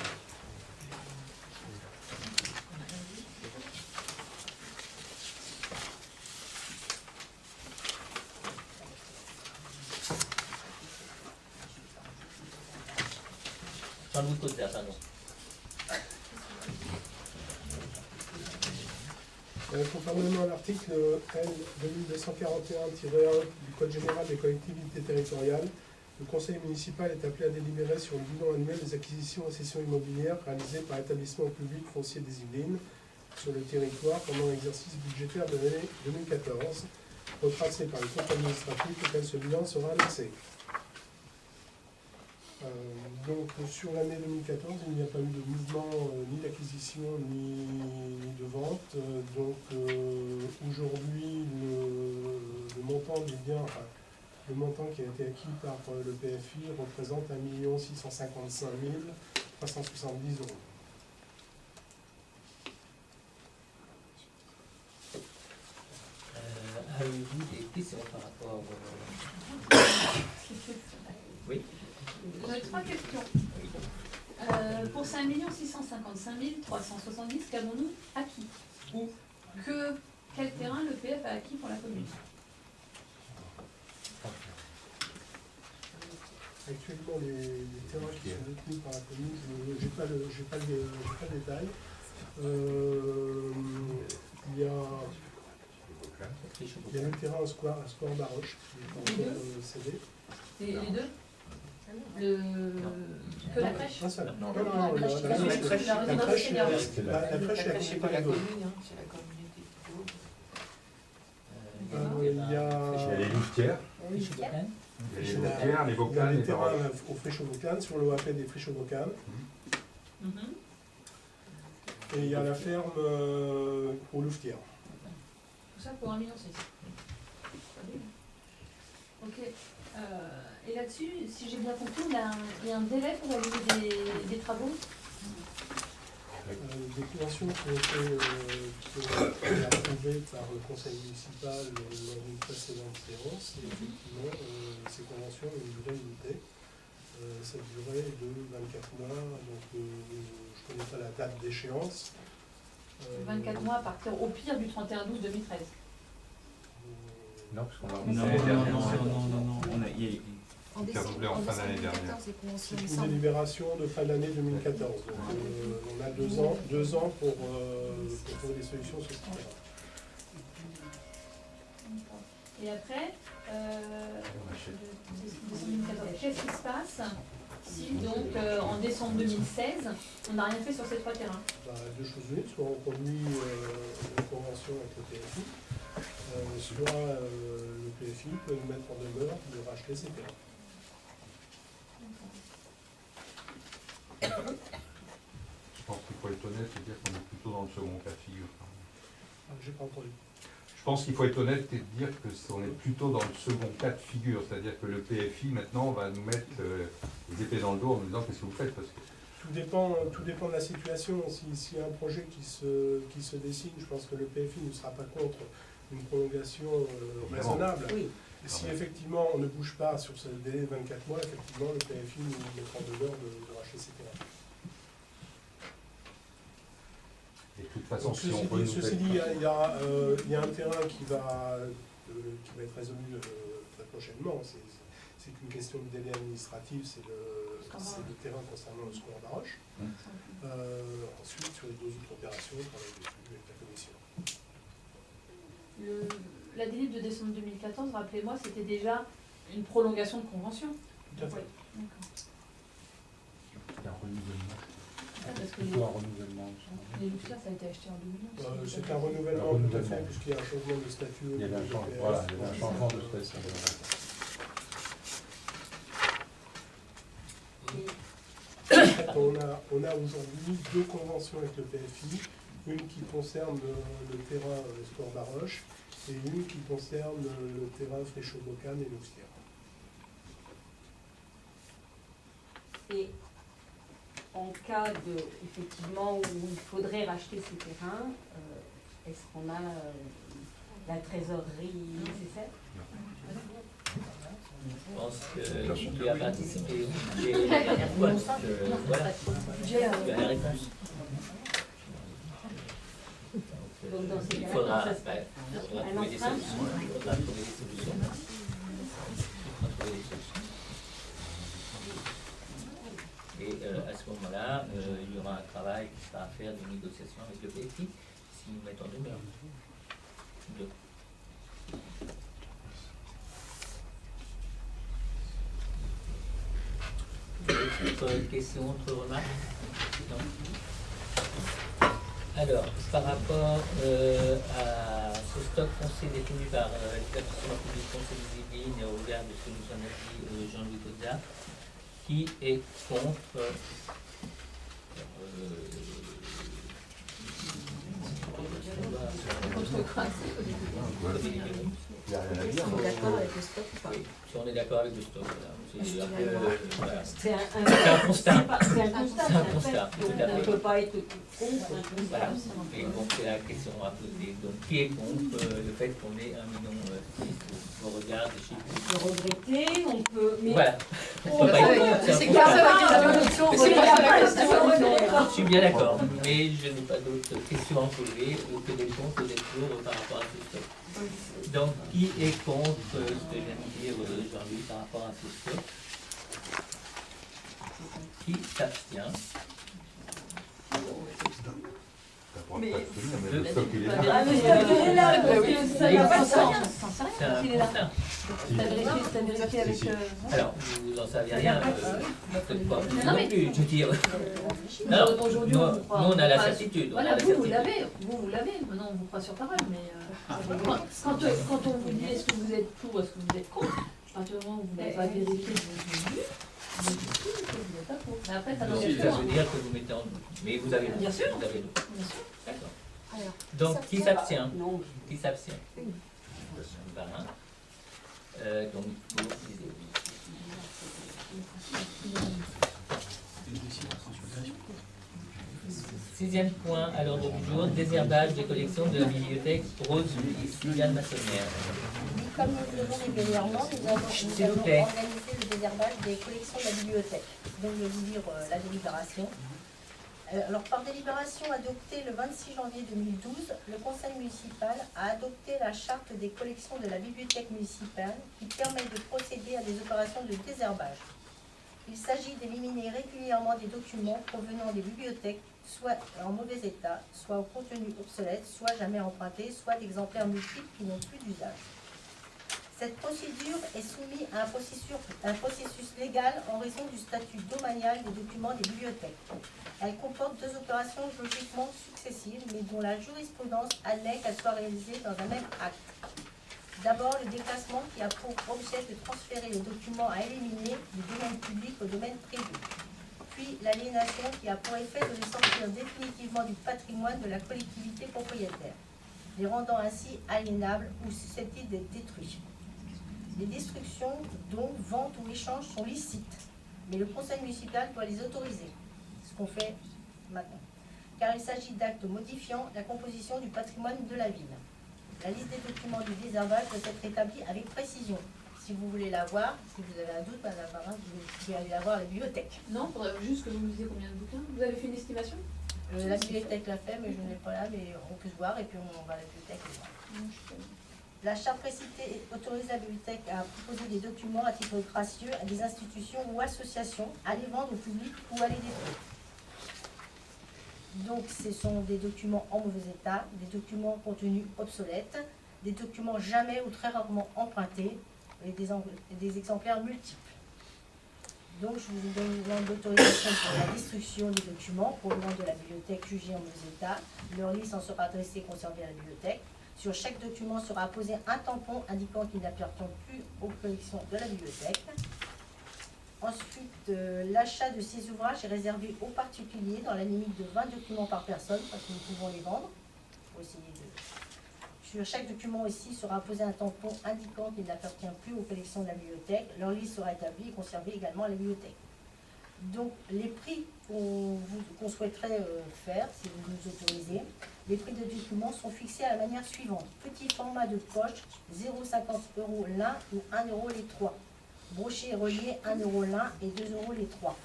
A: Jean-Louis Caudat, pardon.
J: Conformément à l'article L. 2241-1 du Code général des collectivités territoriales, le conseil municipal est appelé à délibérer sur le bilan annuel des acquisitions et cessions immobilières réalisées par l'établissement public foncier des Yvelines sur le territoire pendant l'exercice budgétaire de l'année 2014, retracé par le compte administratif auquel ce bilan sera annexé. Donc sur l'année 2014, il n'y a pas eu de mouvement ni d'acquisition ni de vente. Donc aujourd'hui, le montant des biens, enfin, le montant qui a été acquis par le PFI représente 1 655 370 €.
A: Avez-vous des questions par rapport Oui.
F: J'ai 3 questions. Pour 5 655 370, qu'avons-nous acquis? Ou quel terrain le PF a acquis pour la commune?
J: Actuellement, les terrains qui sont détenus par la commune, je n'ai pas le détail. Il y a le terrain à Square Baroche qui est encore cédé.
F: Et les deux? Que la crèche?
J: Un seul.
L: Non,
J: La crèche est à côté de la commune. Il y a
E: les louvetières.
A: les Chevaucanes?
E: Les louvetières, les Vaucanes,
J: les
E: les
J: terrains
E: Paroches.
J: aux Friches-aux-Vaucanes, sur le OAP des Friches-aux-Vaucanes. Et il y a la ferme aux Louvetières.
F: Tout ça pour 1,6 million. Ok. Et là-dessus, si j'ai bien compris, il y a un délai pour réaliser des travaux?
J: Des conventions qui ont été approuvées par le conseil municipal lors d'une précédente séance. Et effectivement, ces conventions ont une durée limitée. Cette durée est de 24 mois, donc je ne connais pas la date d'échéance.
F: 24 mois à partir au pire du 31/12/2013.
E: Non, parce qu'on l'a
K: Non,
E: remonté l'année dernière.
K: non.
C: En
E: Qui a doublé en fin d'année dernière.
C: 2014, les conventions, il me
J: C'est une
C: semble.
J: délibération de fin d'année 2014. Donc on a 2 ans pour trouver des solutions sur ce terrain.
F: Et après, qu'est-ce qui se passe si donc en décembre 2016, on n'a rien fait sur ces 3 terrains?
J: Bah, deux choses l'une, soit on conduit une convention avec le PFI, soit le PFI peut nous mettre en demeure de racheter ces terrains.
E: Je pense qu'il faut être honnête et dire qu'on est plutôt dans le second cas de figure.
J: Ah, j'ai pas entendu.
E: Je pense qu'il faut être honnête et dire que on est plutôt dans le second cas de figure, c'est-à-dire que le PFI maintenant va nous mettre les épées dans le dos en nous disant qu'est-ce que vous faites parce que...
J: Tout dépend de la situation. S'il y a un projet qui se dessine, je pense que le PFI ne sera pas contre une prolongation raisonnable.
B: Oui.
J: Et si effectivement on ne bouge pas sur ce délai de 24 mois, effectivement le PFI nous mettra en demeure de racheter ces terrains.
E: Et de toute façon,
J: Donc,
E: si on peut
J: ceci dit, il y a un terrain qui va être résolu très prochainement. C'est qu'une question de délai administratif, c'est le terrain concernant le score d'Aroche. Ensuite, sur les 2 autres opérations, on travaille dessus avec la commission.
F: La délai de décembre 2014, rappelez-moi, c'était déjà une prolongation de convention.
J: Tout à fait.
F: Oui, d'accord.
E: Il y a un renouvellement.
F: Parce que
E: Plutôt un renouvellement.
F: les Loustières, ça a été acheté en 2009.
J: C'est un renouvellement tout à fait, puisqu'il y a un changement de statut.
E: Il y avait un changement, voilà, il y avait un changement de statut.
J: On a aujourd'hui 2 conventions avec le PFI, une qui concerne le terrain Sport Baroche et une qui concerne le terrain Fréchot-Bocane et Loustière.
G: Et en cas de, effectivement, où il faudrait racheter ces terrains, est-ce qu'on a la trésorerie nécessaire?
A: Je pense qu'il a participé au budget la dernière fois. Voilà, il y a la réponse.
G: Donc dans ces
A: Il
G: cas-là,
A: faudra,
G: ça se passe.
A: trouver des solutions. Il faudra trouver des solutions. Et à ce moment-là, il y aura un travail qui sera à faire de négociation avec le PFI s'ils nous mettent en demeure. Autre question, autre remarque? Non. Alors, par rapport à ce stock foncier détenu par l'établissement public Conseil des Yvelines et au regard de ce que nous en a dit Jean-Louis Godard, qui est contre
E: Il n'y a rien à dire.
C: On est d'accord avec le stock ou pas?
A: Oui, si on est d'accord avec le stock, c'est un peu, voilà.
G: C'est
A: un constat.
G: C'est un constat.
A: C'est un constat, tout à
G: Donc on ne
A: fait.
G: peut pas être contre un constat.
A: Voilà. Et donc c'est la question à poser. Donc qui est contre le fait qu'on ait 1,6 million au regard des chiffres?
G: On peut regretter, on peut. Mais
A: Voilà.
G: on
A: peut pas y croire, c'est un
C: C'est
A: constat. Je suis bien d'accord, mais je n'ai pas d'autres questions à poser que des contre ou des pour par rapport à ce stock. Donc, qui est contre ce que vient de dire Jean-Louis par rapport à ce stock? Qui s'abstient?
E: Mais
A: le
E: stock, il est là.
G: Ah, mais il est là, parce que ça n'a pas de sens.
A: C'est un
G: Il est là.
A: constat.
G: T'as vérifié avec.
A: Alors, vous n'en savez rien, peut-être pas vous
F: Non,
A: non
F: mais-
A: plus, je veux dire. Non,
F: Aujourd'hui,
A: nous,
F: on vous croit.
A: nous, on a la
F: Enfin,
A: certitude. on a
F: Voilà,
A: la
F: vous
A: certitude.
F: l'avez, vous l'avez. Maintenant, on vous croit sur parole, mais quand on vous dit est-ce que vous êtes pour, est-ce que vous êtes contre, à partir du moment où vous n'avez pas vérifié que vous avez vu, vous dites que vous n'êtes pas pour. Mais après, ça
A: Donc,
F: n'engage que
A: ça
F: moi.
A: veut dire que vous mettez en doute. Mais vous avez le
F: Bien sûr.
A: Vous avez le
F: Bien sûr.
A: D'accord.
C: Alors,
A: Donc, qui s'abstient?
G: Non.
A: Qui s'abstient? 20. Donc, pour 10 et 8. 6e point à l'ordre du jour, désherbage des collections de la bibliothèque Rose-Louis, Sylviane Massonnière.
B: Comme nous le faisons régulièrement, nous avons
A: S'il vous plaît.
B: organisé le désherbage des collections de la bibliothèque. Donc je vais vous lire la délibération. Alors par délibération adoptée le 26 janvier 2012, le conseil municipal a adopté la charte des collections de la bibliothèque municipale qui permet de procéder à des opérations de désherbage. Il s'agit d'éliminer régulièrement des documents provenant des bibliothèques, soit en mauvais état, soit au contenu obsolète, soit jamais empruntés, soit d'exemplaires multiples qui n'ont plus d'usage. Cette procédure est soumise à un processus légal en raison du statut domanial des documents des bibliothèques. Elle comporte deux opérations logiquement successives, mais dont la jurisprudence admet qu'elles soient réalisées dans un même acte. D'abord, le déclassement qui a pour objet de transférer les documents à éliminer du domaine public au domaine privé. Puis l'aliénation qui a pour effet de les sortir définitivement du patrimoine de la collectivité propriétaire, les rendant ainsi aliénables ou susceptibles d'être détruits. Les destructions, dons, ventes ou échanges sont licites, mais le conseil municipal doit les autoriser, ce qu'on fait maintenant, car il s'agit d'actes modifiant la composition du patrimoine de la ville. La liste des documents du désherbage doit être établie avec précision. Si vous voulez la voir, si vous avez un doute, Madame Marin, vous pouvez aller la voir à la bibliothèque.
F: Non, il faudrait juste que vous me disiez combien de bouquins. Vous avez fait une estimation?
B: La bibliothèque l'a fait, mais je n'ai pas là, mais on peut se voir et puis on va à la bibliothèque et voir.
F: Non, je sais pas.
B: La charte précitée autorise la bibliothèque à proposer des documents à titre gracieux à des institutions ou associations, à les vendre au public ou à les détruire. Donc ce sont des documents en mauvais état, des documents contenus obsolètes, des documents jamais ou très rarement empruntés et des exemplaires multiples. Donc je vous demande l'autorisation pour la destruction des documents provenant de la bibliothèque jugés en mauvais état. Leur liste en sera dressée et conservée à la bibliothèque. Sur chaque document sera apposé un tampon indiquant qu'il n'appartient plus aux collections de la bibliothèque. Ensuite, l'achat de ces ouvrages est réservé aux particuliers dans la limite de 20 documents par personne, parce que nous pouvons les vendre. Faut essayer de... Sur chaque document aussi sera apposé un tampon indiquant qu'il n'appartient plus aux collections de la bibliothèque. Leur liste sera établie et conservée également à la bibliothèque. Donc les prix qu'on souhaiterait faire, si vous nous autorisez, les prix de documents sont fixés à la manière suivante. Petit format de poche, 0,50 € l'un ou 1 € les trois. Brochet et relié, 1 € l'un et 2 € les trois.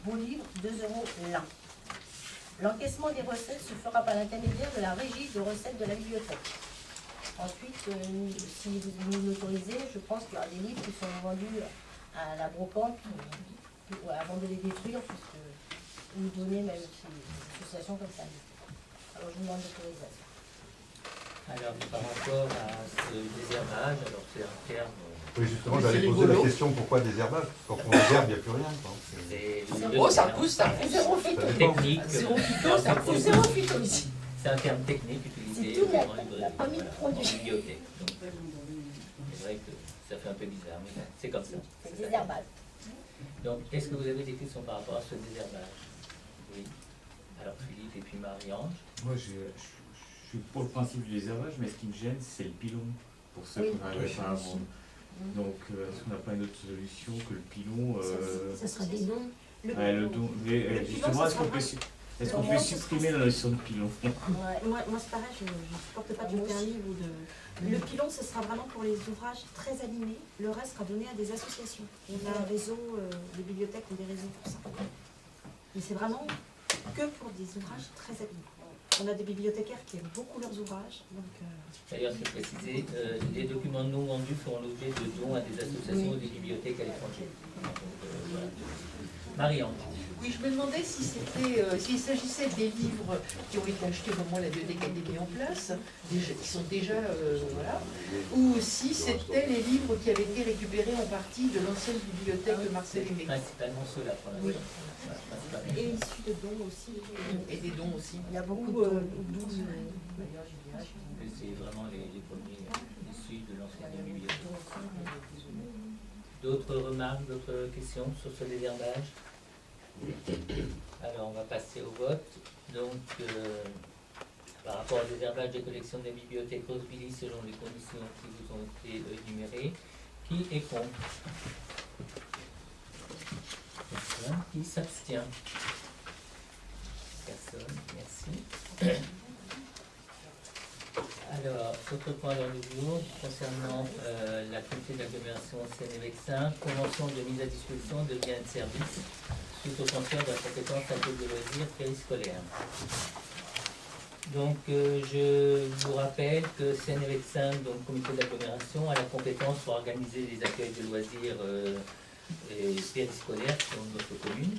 B: Beau livre, 2 € l'un. L'encaissement des recettes se fera par l'intermédiaire de la régie de recettes de la bibliothèque. Ensuite, si vous nous l'autorisez, je pense qu'il y aura des livres qui sont vendus à la brocante avant de les détruire, puisque vous donnez même une association comme ça. Alors je vous demande l'autorisation.
A: Alors par rapport à ce désherbage, alors c'est un terme...
E: Oui, justement, j'allais poser la question pourquoi désherbage? Quand on désherbe, il n'y a plus rien.
A: Oh, ça pousse, ça pousse.
B: Zéro phyto.
A: Technique.
B: Zéro phyto, ça pousse. Zéro phyto ici.
A: C'est un terme technique utilisé
B: C'est tout
A: dans
B: la première produit.
A: bibliothèque. Donc, c'est vrai que ça fait un peu bizarre, mais c'est comme ça.
B: C'est désherbage.
A: Donc, est-ce que vous avez des questions par rapport à ce désherbage? Oui. Alors, Philippe et puis Marie-Ange.
K: Moi, je suis pour le principe du désherbage, mais ce qui me gêne, c'est le pilon, pour ceux qui n'arrivent pas à vendre. Donc, est-ce qu'on n'a pas une autre solution que le pilon
C: Ça sera des dons.
K: Le don. Mais justement, est-ce qu'on peut supprimer la notion de pilon?
C: Moi c'est pareil, je ne supporte pas de jeter un livre ou de... Le pilon, ce sera vraiment pour les ouvrages très abîmés. Le reste sera donné à des associations. On a un réseau, les bibliothèques ont des réseaux pour ça. Mais c'est vraiment que pour des ouvrages très abîmés. On a des bibliothécaires qui aiment beaucoup leurs ouvrages.
A: D'ailleurs, c'est précisé, les documents non vendus feront l'objet de dons à des associations ou des bibliothèques à l'étranger. Voilà. Marie-Ange.
M: Oui, je me demandais si s'il s'agissait des livres qui ont été achetés au moment où la bibliothèque a été mise en place, qui sont déjà, voilà, ou si c'était les livres qui avaient été récupérés en partie de l'ancienne bibliothèque de Marcel Aimé.
A: Principalement ceux-là, pour l'instant.
M: Oui.
C: Et issus de dons aussi.
M: Et des dons aussi.
B: Il y a beaucoup de dons.
A: C'est vraiment les premiers issus de l'ancienne bibliothèque. D'autres remarques, d'autres questions sur ce désherbage? Alors on va passer au vote. Donc par rapport au désherbage des collections des bibliothèques Rose-Billy selon les conditions qui vous ont été énumérées, qui est contre? Personne. Qui s'abstient? Personne, merci. Alors, autre point dans le jour concernant la communauté d'agglomération Seine-et-Vexin, convention de mise à disposition de biens et de services suite au transfert de la compétence accueil de loisirs périscolaire. Donc, je vous rappelle que Seine-et-Vexin, donc comité d'agglomération, a la compétence pour organiser les accueils de loisirs périscolaires sur notre commune.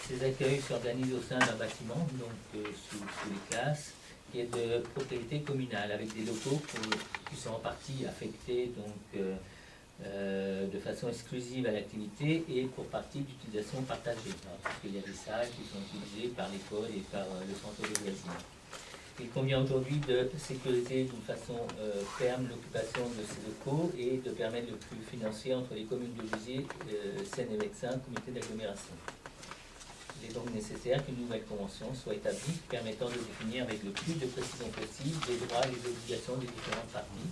A: Ces accueils s'organisent au sein d'un bâtiment, donc sous les classes. qui est de propriété communale, avec des locaux qui sont en partie affectés donc, de façon exclusive à l'activité et pour partie d'utilisation partagée, parce qu'il y a des salles qui sont utilisées par l'école et par le centre de loisirs. Il convient aujourd'hui de sécuriser d'une façon ferme l'occupation de ces locaux et de permettre le flux financier entre les communes de Jusier, Seine et Vexin, comité d'agglomération. Il est donc nécessaire qu'une nouvelle convention soit établie permettant de définir avec le plus de précision possible les droits et les obligations des différentes parties.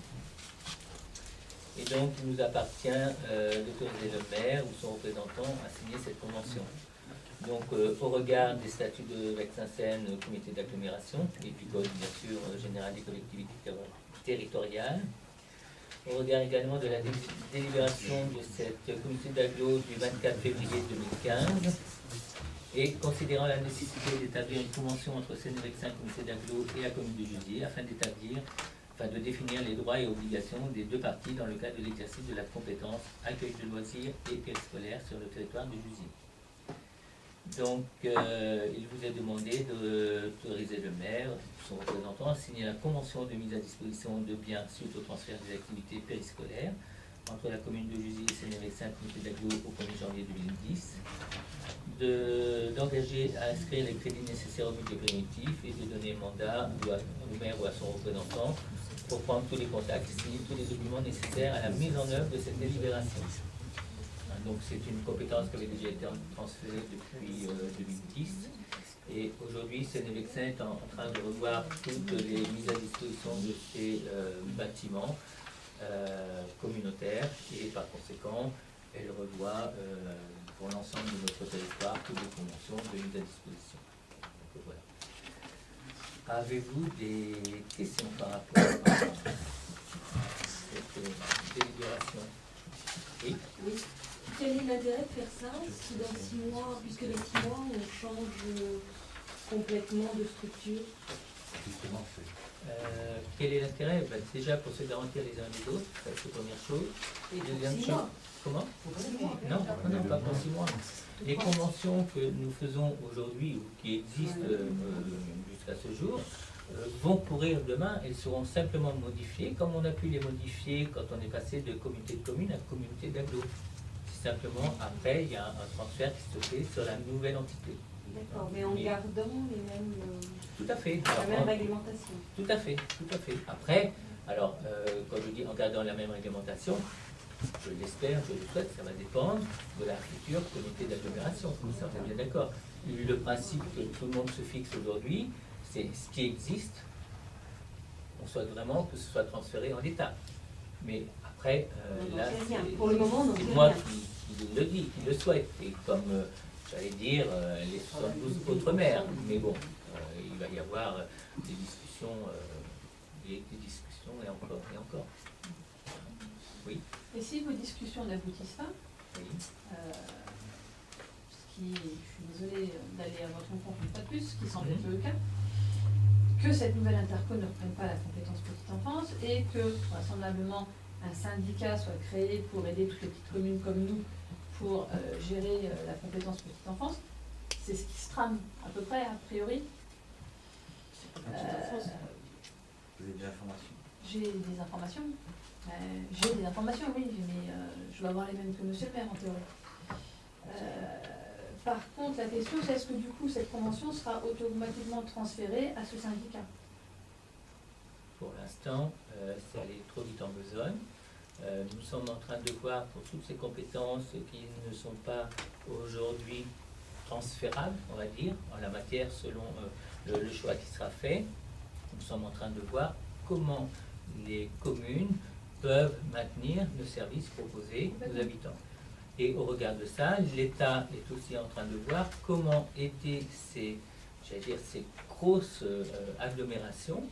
A: Et donc, il nous appartient d'autoriser le maire ou son représentant à signer cette convention. Donc, au regard des statuts de Vexin-Seine, comité d'agglomération, et du code, bien sûr, général des collectivités territoriales, au regard également de la délibération de cette comité d'agglo du 24 février 2015, et considérant la nécessité d'établir une convention entre Seine et Vexin, comité d'agglo et la commune de Jusier, afin de définir les droits et obligations des deux parties dans le cadre de l'exercice de la compétence accueil de loisirs et périscolaire sur le territoire de Jusier. Donc, il vous est demandé d'autoriser le maire, son représentant, à signer la convention de mise à disposition de biens suite au transfert des activités périscolaires entre la commune de Jusier et Seine-et-Vexin, comité d'agglo au 1er janvier 2010, d'engager à inscrire les crédits nécessaires au budget primitif et de donner mandat au maire ou à son représentant pour prendre tous les contacts et signer tous les documents nécessaires à la mise en œuvre de cette délibération. Donc c'est une compétence qui avait déjà été transférée depuis 2010. Et aujourd'hui, Seine-et-Vexin est en train de revoir toutes les mises à disposition de ces bâtiments communautaires. Et par conséquent, elle revoit pour l'ensemble de notre territoire toutes les conventions de mise à disposition. Donc, voilà. Avez-vous des questions par rapport à cette délibération? Oui.
N: Oui. Quel est l'intérêt de faire ça si dans 6 mois, puisque dans 6 mois, on change complètement de structure?
E: Justement,
A: Quel est l'intérêt? Déjà pour se garantir les uns les autres, c'est la première chose.
N: Et
A: deuxième
N: pour 6
A: chose.
N: mois.
A: Comment?
N: Non,
A: non, pas pour 6 mois. Les conventions que nous faisons aujourd'hui ou qui existent jusqu'à ce jour vont courir demain. Elles seront simplement modifiées comme on a pu les modifier quand on est passé de communauté de communes à communauté d'agglo. Simplement, après, il y a un transfert qui se fait sur la nouvelle entité.
N: D'accord, mais en gardant les mêmes...
A: Tout à fait.
N: La même réglementation.
A: Tout à fait, tout à fait. Après, alors, quand je dis en gardant la même réglementation, je l'espère, je le souhaite, ça va dépendre de la future comité d'agglomération. Ça, on est bien d'accord. Le principe que tout le monde se fixe aujourd'hui, c'est ce qui existe. On souhaite vraiment que ce soit transféré en l'état. Mais après, là,
N: pour le moment,
A: c'est moi qui le dis, qui le souhaite. Et comme, j'allais dire, les 72 autres maires. Mais bon, il va y avoir des discussions, et encore, et encore. Oui.
F: Et si vos discussions n'aboutissent pas,
A: Oui.
F: ce qui, je suis désolée d'aller à votre rencontre une fois de plus, ce qui semble être le cas, que cette nouvelle interco ne reprenne pas la compétence petite enfance et que, vraisemblablement, un syndicat soit créé pour aider toutes les petites communes comme nous pour gérer la compétence petite enfance, c'est ce qui se trame à peu près, a priori.
I: Vous avez des informations?
F: J'ai des informations. Oui, mais je vais avoir les mêmes que monsieur le maire en théorie. Par contre, la question c'est est-ce que du coup cette convention sera automatiquement transférée à ce syndicat?
A: Pour l'instant, c'est allé trop vite en besogne. Nous sommes en train de voir pour toutes ces compétences qui ne sont pas aujourd'hui transférables, on va dire, en la matière selon le choix qui sera fait. Nous sommes en train de voir comment les communes peuvent maintenir le service proposé aux habitants. Et au regard de ça, l'État est aussi en train de voir comment aider ces grosses agglomérations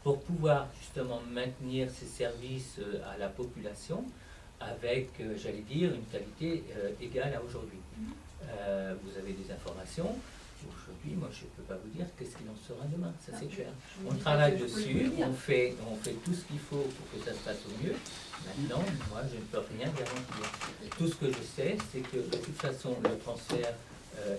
A: pour pouvoir justement maintenir ces services à la population avec, j'allais dire, une qualité égale à aujourd'hui. Vous avez des informations. Aujourd'hui, moi, je ne peux pas vous dire qu'est-ce qu'il en sera demain, ça c'est clair. On travaille dessus, on fait tout ce qu'il faut pour que ça se passe au mieux. Maintenant, moi, je ne peux rien garantir. Tout ce que je sais, c'est que de toute façon, le transfert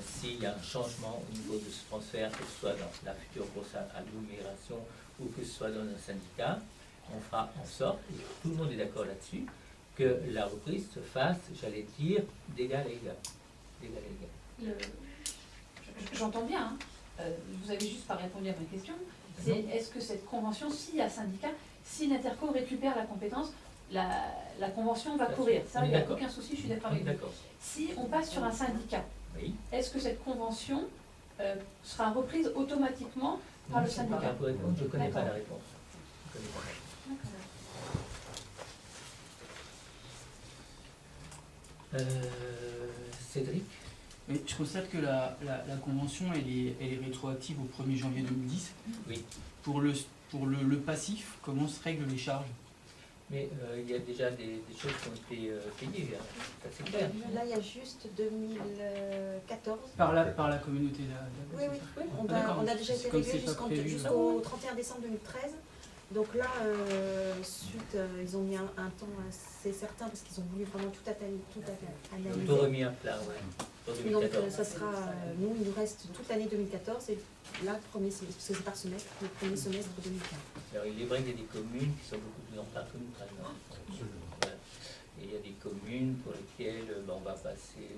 A: s'il y a un changement au niveau de ce transfert, que ce soit dans la future grosse agglomération ou que ce soit dans un syndicat, on fera en sorte, et tout le monde est d'accord là-dessus, que la reprise se fasse, j'allais dire, d'égal à égal. D'égal à égal.
F: J'entends bien, hein. Vous avez juste pas répondu à ma question. C'est est-ce que cette convention, s'il y a syndicat, si l'Interco récupère la compétence, la convention va courir. Ça, il n'y a aucun souci, je suis d'accord avec vous. Si on passe sur un syndicat,
A: oui,
F: est-ce que cette convention sera reprise automatiquement par le syndicat?
A: Je ne connais pas la réponse. Cédric?
O: Mais je constate que la convention elle est rétroactive au 1er janvier 2010.
A: Oui.
O: Pour le passif, comment se règlent les charges?
A: Mais il y a déjà des choses qui ont été payées, hein. Ça c'est clair.
C: Là, il y a juste 2014.
O: Par la communauté
C: Oui, on a déjà été réglé jusqu'au 31 décembre 2013. Donc là, ils ont mis un temps assez certain parce qu'ils ont voulu vraiment tout analyser.
A: Tout remis à plat, ouais.
C: Donc ça sera, nous, il nous reste toute l'année 2014 et là, le premier semestre, parce que c'est par semestre, le premier semestre 2015.
A: Alors il est vrai qu'il y a des communes qui sont beaucoup plus en retard que nous, par exemple. Voilà. Et il y a des communes pour lesquelles on va passer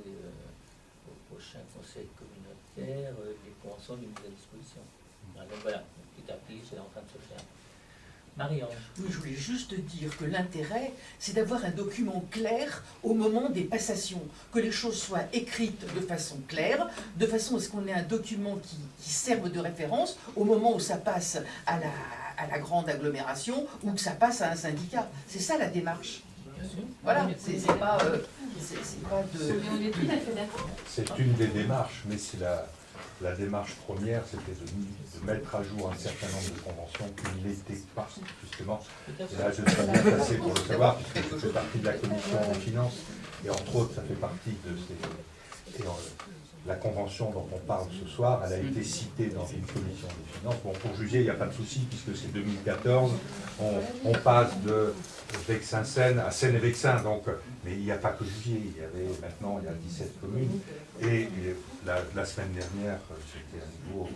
A: au prochain conseil communautaire les conventions de mise à disposition. Donc voilà, petit à petit, c'est en train de se faire. Marie-Ange.
M: Oui, je voulais juste dire que l'intérêt, c'est d'avoir un document clair au moment des passations, que les choses soient écrites de façon claire, de façon à ce qu'on ait un document qui serve de référence au moment où ça passe à la grande agglomération ou que ça passe à un syndicat. C'est ça la démarche. Voilà, c'est pas de...
E: C'est une des démarches, mais c'est la démarche première, c'était de mettre à jour un certain nombre de conventions qui ne l'étaient pas, justement. Et là, je serais bien placé pour le savoir, puisque je fais partie de la commission des finances, et entre autres, ça fait partie de ces... la convention dont on parle ce soir, elle a été citée dans une commission des finances. Bon, pour juger, il n'y a pas de souci, puisque c'est 2014, on passe de Vexin-Seine à Seine-et-Vexin, donc, mais il n'y a pas que Juviers, il y a 17 communes, et la semaine dernière, c'était à nouveau,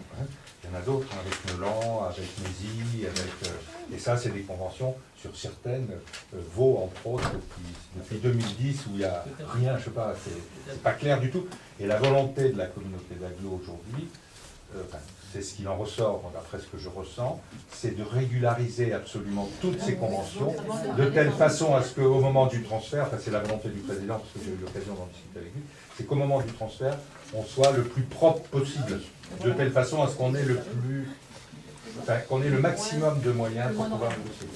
E: il y en a d'autres, avec Neulan, avec Mézy, et ça, c'est des conventions sur certaines, Vaud, entre autres, depuis 2010, où il n'y a rien, je ne sais pas, c'est pas clair du tout, et la volonté de la communauté d'agglo aujourd'hui, c'est ce qu'il en ressort, d'après ce que je ressens, c'est de régulariser absolument toutes ces conventions, de telle façon à ce qu'au moment du transfert, c'est la volonté du président, parce que j'ai eu l'occasion d'en discuter avec lui, c'est qu'au moment du transfert, on soit le plus propre possible, de telle façon à ce qu'on ait qu'on ait le maximum de moyens pour pouvoir négocier.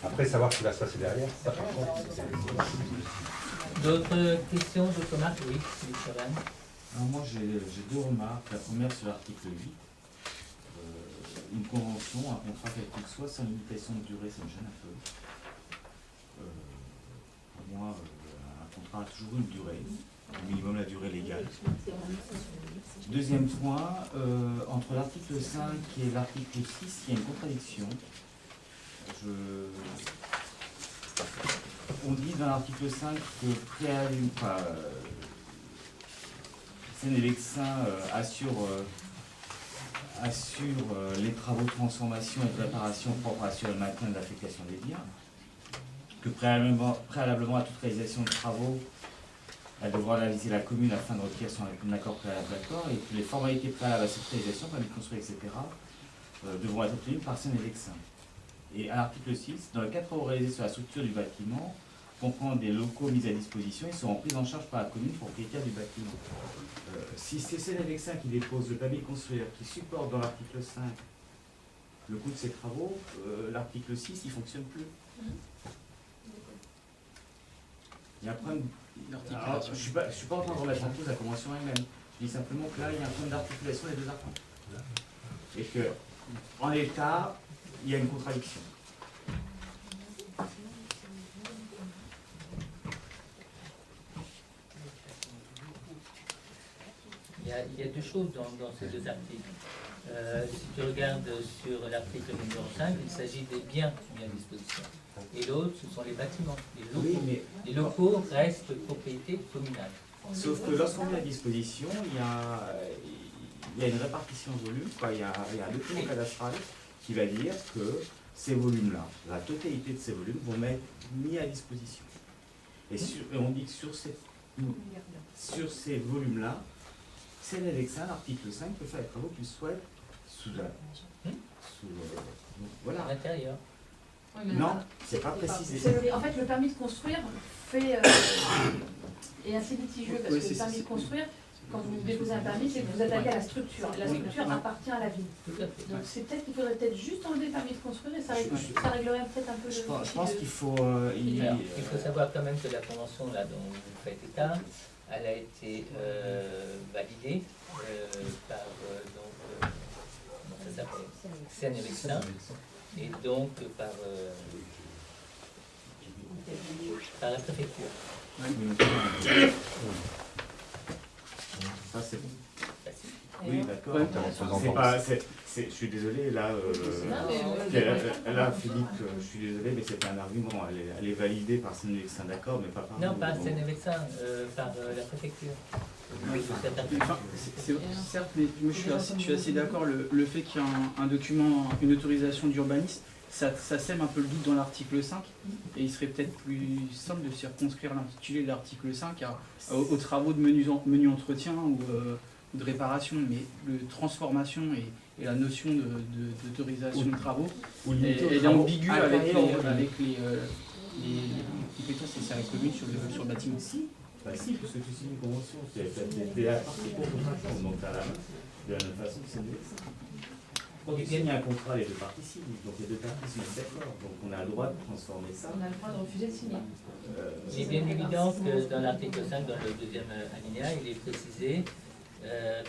E: Après savoir ce qui va se passer derrière, ça par contre,
A: D'autres questions, d'autres remarques? Oui, Philippe Chavannes.
K: Alors moi j'ai deux remarques. La première sur l'article 8. Une convention, un contrat quel qu'il soit, sans limitation de durée, ça me gêne un peu. Pour moi, un contrat a toujours une durée, au minimum la durée légale. Deuxième point, entre l'article 5 et l'article 6, il y a une contradiction. On dit dans l'article 5 que Seine-et-Vexin assure les travaux de transformation et de réparation propres à assurer le maintien de l'affectation des biens, que préalablement à toute réalisation de travaux, elle devra aviser la commune afin de requérir son accord préalable d'accord, et que les formalités préalables à cette réalisation, permis de construire, etc., devront être obtenues par Seine-et-Vexin. Et à l'article 6, dans le cas de travaux réalisés sur la structure du bâtiment, comprend des locaux mis à disposition, ils seront pris en charge par la commune propriétaire du bâtiment. Si c'est Seine-et-Vexin qui dépose le permis de construire, qui supporte dans l'article 5 le coût de ces travaux, l'article 6, il ne fonctionne plus. Il y a un problème. Alors, je ne suis pas en train de remettre en cause la convention elle-même. Je dis simplement que là, il y a un problème d'articulation des deux articles. Et que, en l'état, il y a une contradiction.
A: Il y a deux choses dans ces deux articles. Si tu regardes sur l'article numéro 5, il s'agit des biens mis à disposition. Et l'autre, ce sont les bâtiments. Les locaux restent propriété communale.
K: Sauf que lorsqu'on met à disposition, il y a une répartition de volume, quoi. Il y a un document cadastral qui va dire que ces volumes-là, la totalité de ces volumes vont être mis à disposition. Et on dit que sur ces volumes-là, Seine-et-Vexin, l'article 5, peut faire les travaux qu'il souhaite voilà.
A: À l'intérieur.
F: Oui, mais
K: Non, c'est pas précisé.
F: En fait, le permis de construire est assez litigieux parce que le permis de construire, quand vous déposez un permis, c'est que vous attaquez à la structure. Et la structure appartient à la ville. Donc c'est peut-être qu'il faudrait peut-être juste enlever le permis de construire et ça réglerait peut-être un peu le.
K: Je pense qu'il faut.
A: Il faut savoir quand même que la convention là, dont vous faites état, elle a été validée par comment ça s'appelle, Seine-et-Vexin, et donc par la préfecture.
K: Ça c'est bon.
A: Oui,
K: d'accord. Je suis désolé, là, Philippe, je suis désolé, mais c'est pas un argument. Elle est validée par Seine-et-Vexin, d'accord, mais pas par.
A: Non, pas Seine-et-Vexin, par la préfecture.
O: Certes, mais moi, je suis assez d'accord. Le fait qu'il y ait un document, une autorisation d'urbanisme, ça sème un peu le doute dans l'article 5, et il serait peut-être plus simple de circonscrire l'intitulé de l'article 5 aux travaux de menu entretien ou de réparation, mais de transformation et la notion d'autorisation de travaux est ambiguë avec les compétences et services communs sur le bâtiment.
K: Bah si, parce que tu signes une convention, t'es la partie contre, donc t'as la main. De la même façon, c'est mieux. Quand tu signes un contrat, les deux parties signent, donc les deux parties sont d'accord, donc on a le droit de transformer ça.
F: On a le droit de refuser de signer.
A: Il est bien évident que dans l'article 5, dans le deuxième alinéa, il est précisé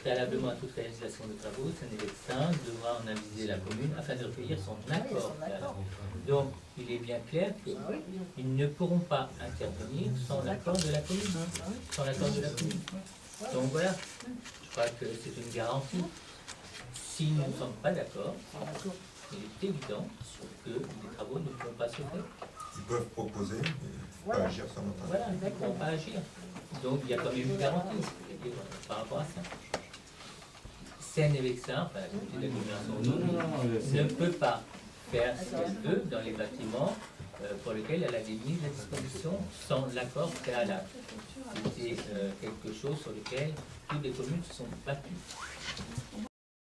A: préalablement à toute réalisation de travaux, Seine-et-Vexin devra en aviser la commune afin de recueillir son accord. Donc, il est bien clair qu'ils ne pourront pas intervenir sans l'accord de la commune. Sans l'accord de la commune. Donc voilà, je crois que c'est une garantie. Si nous ne sommes pas d'accord, il est évident que les travaux ne pourront pas se faire.
L: Ils peuvent proposer, mais pas agir sans notre accord.
A: Voilà, ils ne pourront pas agir. Donc il y a quand même une garantie par rapport à ça. Seine-et-Vexin, enfin la communauté d'agglomération ne peut pas faire ce qu'elle veut dans les bâtiments pour lesquels elle a des mises à disposition sans l'accord préalable. C'est quelque chose sur lequel toutes les communes se sont battues.